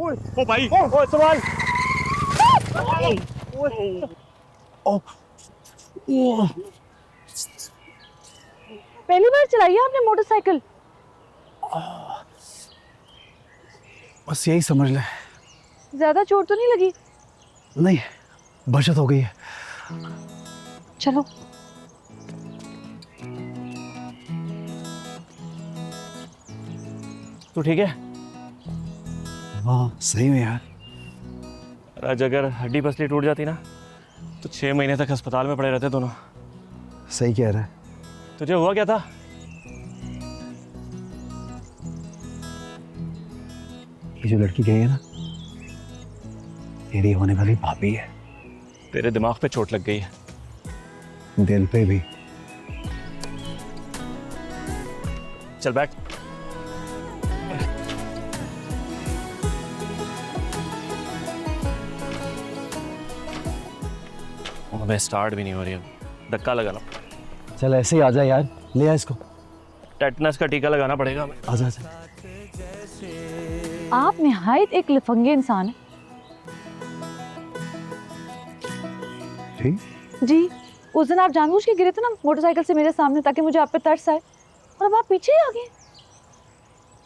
ओ भाई, ओ सवाल। ओ, ओ, पहली बार चलाई है आपने मोटरसाइकिल? बस यही समझ ले। ज्यादा चोट तो नहीं लगी? नहीं, बचत हो गई है। चलो। तू ठीक है? हाँ सही में यार। आज अगर हड्डी पसली टूट जाती ना तो 6 महीने तक अस्पताल में पड़े रहते दोनों। सही कह रहा है। तुझे हुआ क्या था? ये जो लड़की गई है ना, तेरी होने वाली भाभी है। तेरे दिमाग पे चोट लग गई है। दिल पे भी। चल बैठ। मैं स्टार्ट भी नहीं हो रही है, धक्का लगा लो। चल ऐसे ही आजा यार, ले आ इसको। टेटनस का टीका लगाना पड़ेगा। आजा आजा। आप निहायत एक लफंगे इंसान हैं। ठीक। जी, उस दिन आप जानबूझ के गिरे थे ना मोटरसाइकिल से मेरे सामने ताकि मुझे आप पे तरस आए, और अब आप पीछे ही आ गए।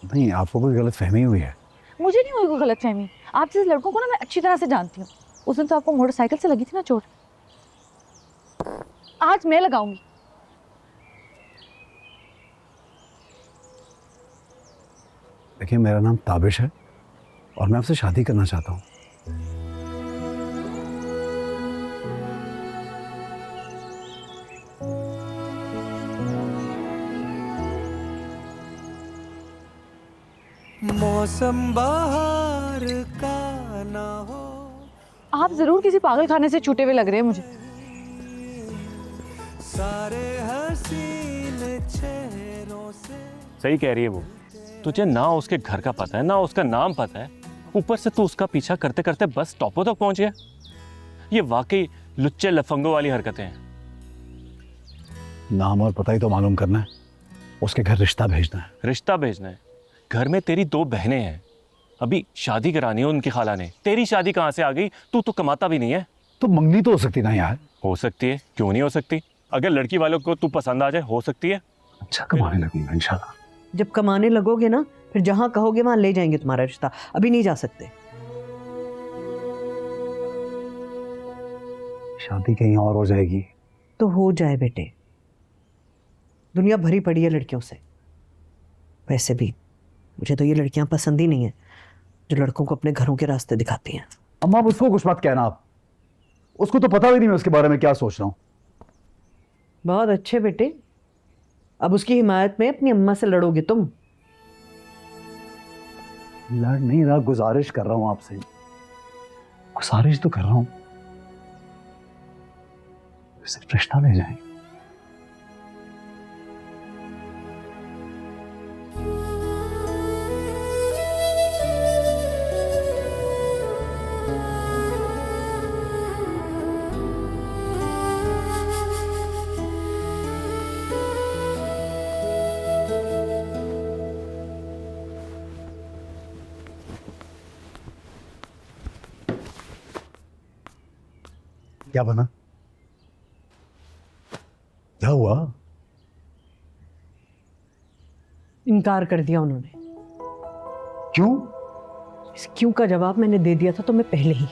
नहीं, आपको कोई गलत फहमी हुई है। मुझे नहीं हुई कोई गलतफहमी। आप जैसे लड़कों को ना मैं अच्छी तरह से जानती हूँ। उस दिन तो आपको मोटरसाइकिल से लगी थी ना चोट, आज मैं लगाऊंगी। देखिए, मेरा नाम ताबिश है और मैं आपसे शादी करना चाहता हूँ। मौसम बाहर का ना हो। आप जरूर किसी पागल खाने से छूटे हुए लग रहे हैं मुझे। सारे हसीन चेहरों से। सही कह रही है वो। तुझे ना उसके घर का पता है ना उसका नाम पता है, ऊपर से तू उसका पीछा करते करते बस टॉपो तक पहुंच गया। ये वाकई लुच्चे लफंगों वाली हरकतें हैं। नाम और पता ही तो मालूम करना है, उसके घर रिश्ता भेजना है। रिश्ता भेजना है? घर में तेरी 2 बहनें हैं, अभी शादी करानी है उनकी खाला ने। तेरी शादी कहाँ से आ गई? तू तो कमाता भी नहीं है। तो मंगनी तो हो सकती ना यार। हो सकती है, क्यों नहीं हो सकती? अगर लड़की वालों को तू पसंद आ जाए, हो सकती है। अच्छा कमाने लगूंगा इंशाल्लाह। जब कमाने लगोगे ना, फिर जहां कहोगे वहां ले जाएंगे तुम्हारा रिश्ता। अभी नहीं जा सकते। शादी कहीं और हो जाएगी तो हो जाए बेटे, दुनिया भरी पड़ी है लड़कियों से। वैसे भी मुझे तो ये लड़कियां पसंद ही नहीं है जो लड़कों को अपने घरों के रास्ते दिखाती हैं। अम्मा, आप उसको कुछ मत कहना। आप उसको तो पता भी नहीं मैं उसके बारे में क्या सोच रहा हूँ। बहुत अच्छे बेटे, अब उसकी हिमायत में अपनी अम्मा से लड़ोगे तुम। लड़ नहीं रहा, गुजारिश कर रहा हूं आपसे। गुजारिश तो कर रहा हूं, सिर्फ रिश्ता ले जाएं। क्या बना? क्या हुआ? इनकार कर दिया उन्होंने। क्यों? इस क्यों का जवाब मैंने दे दिया था तो मैं पहले ही।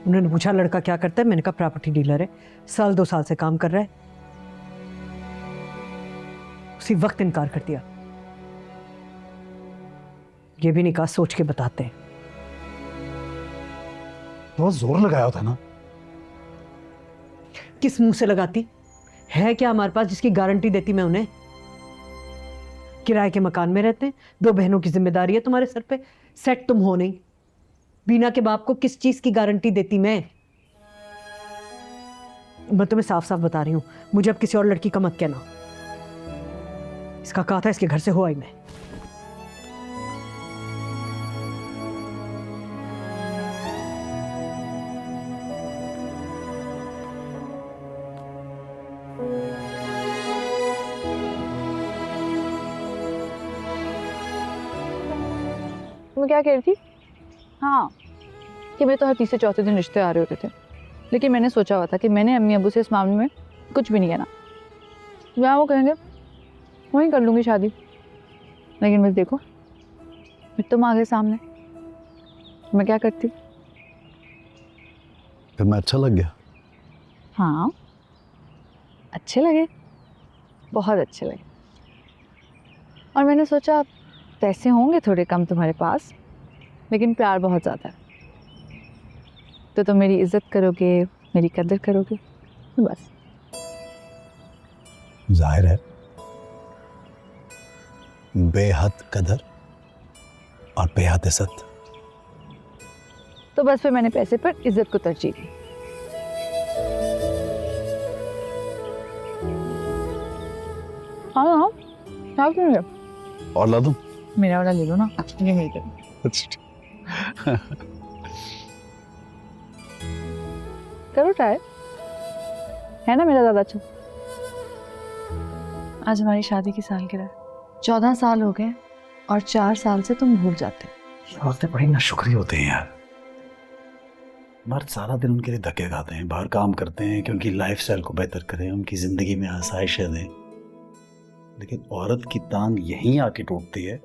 उन्होंने पूछा लड़का क्या करता है, मैंने कहा प्रॉपर्टी डीलर है, 1-2 साल से काम कर रहा है। उसी वक्त इनकार कर दिया। ये भी नहीं कहा सोच के बताते हैं। बहुत जोर लगाया था ना। किस मुंह से लगाती? है क्या हमारे पास जिसकी गारंटी देती मैं उन्हें? किराए के मकान में रहते हैं, 2 बहनों की जिम्मेदारी है तुम्हारे सर पे, सेट तुम हो नहीं। बीना के बाप को किस चीज की गारंटी देती मैं तुम्हें साफ साफ बता रही हूं, मुझे अब किसी और लड़की का मत कहना। इसका कहा था इसके घर से हो आई मैं। तुम क्या कह रही थी? हाँ, कि मेरे तो हर तीसरे चौथे दिन रिश्ते आ रहे होते थे, लेकिन मैंने सोचा हुआ था कि मैंने अम्मी अबू से इस मामले में कुछ भी नहीं कहना। जहाँ वो कहेंगे वहीं कर लूँगी शादी। लेकिन बस देखो, फिर तुम आ गए सामने, मैं क्या करती? फिर मैं अच्छा लग गया। हाँ, अच्छे लगे, बहुत अच्छे लगे। और मैंने सोचा पैसे होंगे थोड़े कम तुम्हारे पास, लेकिन प्यार बहुत ज़्यादा है, तो तुम मेरी इज्जत करोगे, मेरी कदर करोगे, बस। जाहिर है, बेहद कदर और बेहद इज्जत। तो बस फिर मैंने पैसे पर इज्जत को तरजीह दी। हाँ, क्या क्यों है? और ला दूं? मेरा वाला ले लो ना, ये मेरी तरफ। करो ट्राई, है ना मेरा ज़्यादा अच्छा। आज हमारी शादी की सालगिरह, 14 साल हो गए और 4 साल से तुम भूल जाते हो। औरतें बड़ी नाशुक्री होते हैं यार। मर्द सारा दिन उनके लिए धक्के खाते हैं, बाहर काम करते हैं कि उनकी लाइफस्टाइल को बेहतर करें, उनकी ज़िंदगी में आसाइशें दें, लेकिन औरत की टांग यहीं आके टूटती है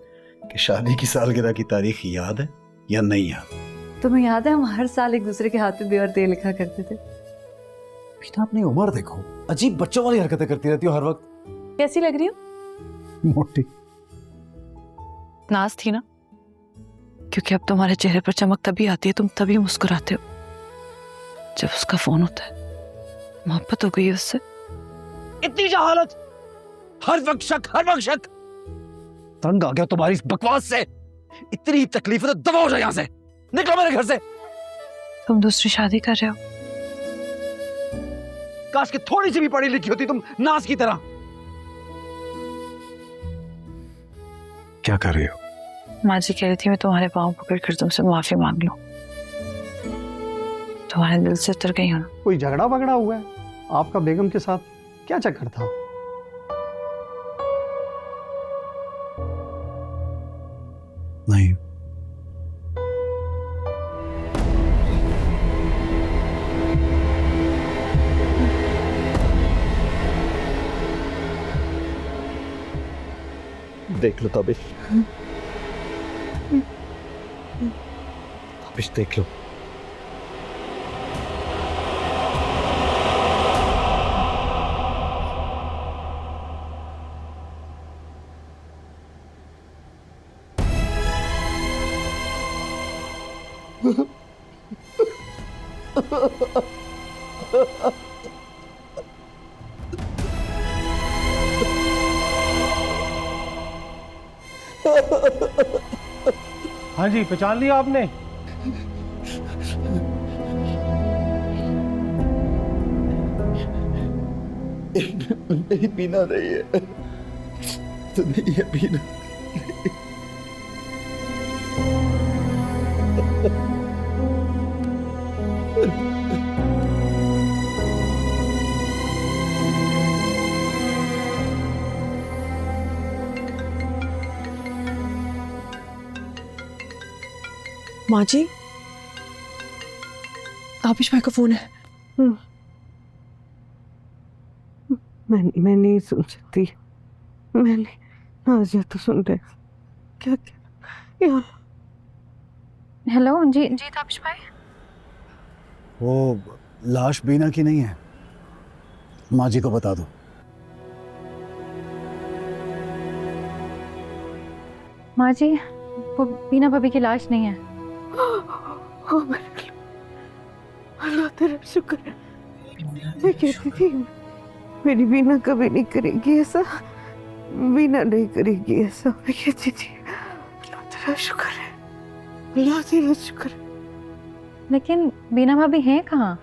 कि शादी की सालगिरह की तारीख याद है या नहीं याद। तुम्हें याद है हम हर साल एक दूसरे के हाथ पे बेवर तेल लिखा करते थे? बीना, अपनी उम्र देखो, अजीब बच्चों वाली हरकतें करती रहती हो हर वक्त। कैसी लग रही हो? मोटी। नाज थी ना, क्योंकि अब तुम्हारे चेहरे पर चमक तभी आती है, तुम तभी मुस्कुराते हो जब उसका फोन होता है। मोहब्बत हो गई है उससे। इतनी जहालत, हर वक्त शक। तंग आ गया तुम्हारी इस बकवास से। इतनी तकलीफ है तो दबाओ जाए यहाँ से, निकलो मेरे घर से। तुम दूसरी शादी कर रहे हो? काश कि थोड़ी सी भी पढ़ी लिखी होती तुम नाज की तरह। क्या कर रही हो? माँ जी कह रही थी मैं तुम्हारे पाँव पकड़ कर तुमसे माफी मांग लूं। तुम्हारे दिल से उतर गई हो ना। कोई झगड़ा वगड़ा हुआ है आपका बेगम के साथ? क्या चक्कर था? नहीं। देख लो ताबिश, ताबिश देख लो। हाँ जी, पहचान लिया आपने? मेरी बीना नहीं है, तो नहीं है बीना। माँ जी, ताबिश भाई का फोन है। मैं नहीं सुन सकती। मैं नहीं, नाज़िया तो सुन रहे। क्या यार? हेलो, जी ताबिश भाई। वो लाश बीना की नहीं है, माँ जी को बता दो। माँ जी, वो बीना भाभी की लाश नहीं है। अल्लाह तेरा शुक्र है। मैं कहती थी मेरी बीना कभी नहीं करेगी ऐसा, बीना नहीं करेगी ऐसा। मैं कहती थी अल्लाह तेरा शुक्र है, अल्लाह तेरा शुक्र है। लेकिन बीना भाभी हैं कहाँ?